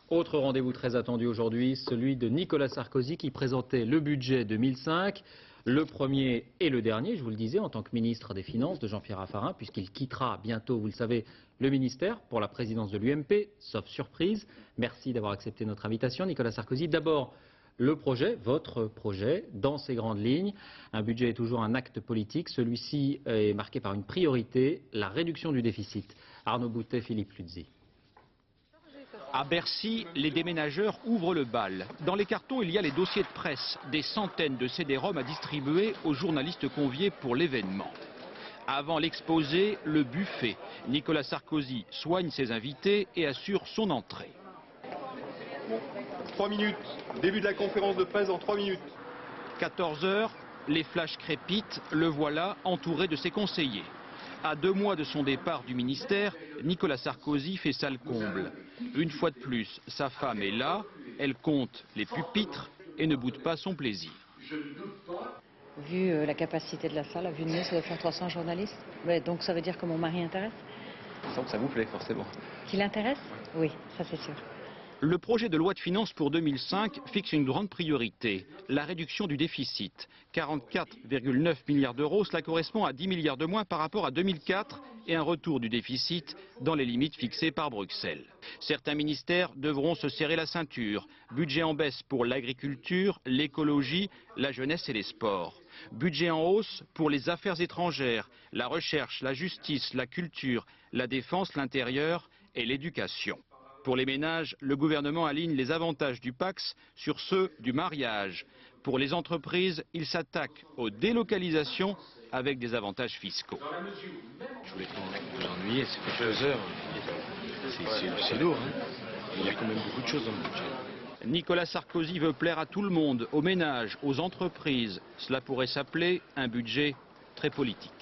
Autre rendez-vous très attendu aujourd'hui, celui de Nicolas Sarkozy qui présentait le budget 2005, le premier et le dernier, je vous le disais, en tant que ministre des Finances de Jean-Pierre Raffarin, puisqu'il quittera bientôt, vous le savez, le ministère pour la présidence de l'UMP, sauf surprise. Merci d'avoir accepté notre invitation, Nicolas Sarkozy. D'abord, le projet, votre projet, dans ses grandes lignes. Un budget est toujours un acte politique. Celui-ci est marqué par une priorité, la réduction du déficit. Arnaud Boutet, Philippe Luzzi. À Bercy, les déménageurs ouvrent le bal. Dans les cartons, il y a les dossiers de presse, des centaines de CD-ROM à distribuer aux journalistes conviés pour l'événement. Avant l'exposé, le buffet. Nicolas Sarkozy soigne ses invités et assure son entrée. Bon, 3 minutes, début de la conférence de presse dans 3 minutes. 14 h, les flashs crépitent, le voilà entouré de ses conseillers. À 2 mois de son départ du ministère, Nicolas Sarkozy fait salle comble. Une fois de plus, sa femme est là, elle compte les pupitres et ne boude pas son plaisir. Vu la capacité de la salle, à vue de nez, ça doit faire 300 journalistes. Ouais, donc ça veut dire que mon mari intéresse? Donc ça vous plaît forcément. Qu'il intéresse? Oui, ça c'est sûr. Le projet de loi de finances pour 2005 fixe une grande priorité, la réduction du déficit. 44,9 milliards d'euros, cela correspond à 10 milliards de moins par rapport à 2004 et un retour du déficit dans les limites fixées par Bruxelles. Certains ministères devront se serrer la ceinture. Budget en baisse pour l'agriculture, l'écologie, la jeunesse et les sports. Budget en hausse pour les affaires étrangères, la recherche, la justice, la culture, la défense, l'intérieur et l'éducation. Pour les ménages, le gouvernement aligne les avantages du PAX sur ceux du mariage. Pour les entreprises, il s'attaque aux délocalisations avec des avantages fiscaux. Je voulais pas vous ennuyer, c'est fait 2 heures. C'est lourd, hein. Il y a quand même beaucoup de choses dans le budget. Nicolas Sarkozy veut plaire à tout le monde, aux ménages, aux entreprises. Cela pourrait s'appeler un budget très politique.